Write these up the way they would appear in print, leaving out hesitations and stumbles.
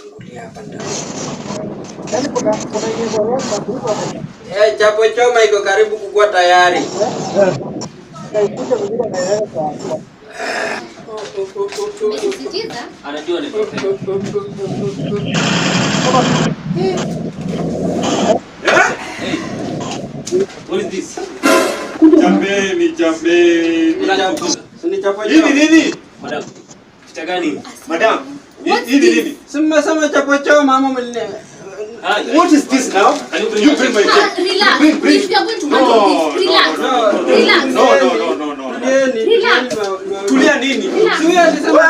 Kulia hapa ndani. Yaani kuna hizo roho kubwa. Chapo choma iko karibu kukua tayari. Kuja kujua na yeye kwa. Umesisitiza? Anajua ni what is this? Jambeni. Ni chapo choma. Nini? Madam. Kitu gani? Madam. Nini? Sema chapo choma mama mwenyewe. What is this now? You bring my check. Relax. Bring. If you are going to handle this, relax. Relax. No. Relax. Tulia nini? Tulia alisema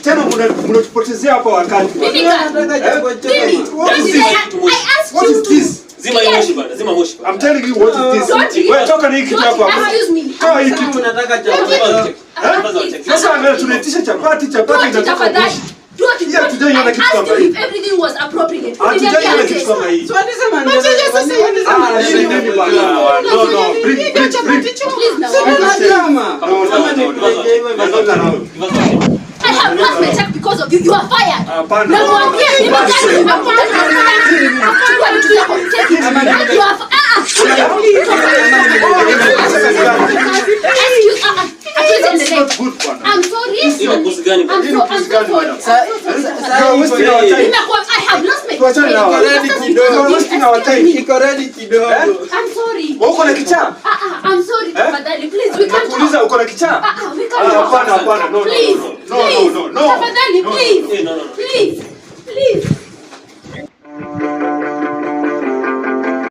Tena mnatupotezea hapa wakati. Mimi nataka chapo choma. What is this? Zima moshi bana, zima moshi. I'm telling you what is this. Wewe toka ni kitu hapa. Excuse me. Kama hii kitu Nataka chapo choma. sasa angalia tunaitisha chapati inataka. Hatujaiona kitu kama hii. If everything was appropriate. Hatujaiona kitu kama hii. Swali sema ndio. Nini bwana? No. Bring. Please now. I have lost my check because of you. You are fired. Hapana. I'm sorry. Hiyo kusi gani? I have lost my Iko ready kidogo. I'm sorry. Uko na kichaa? I'm sorry. Tafadhali, please. We can't Nakuuliza uko na kichaa? we can't talk. Hapana. No. Please. No. Tafadhali, please. No. Please.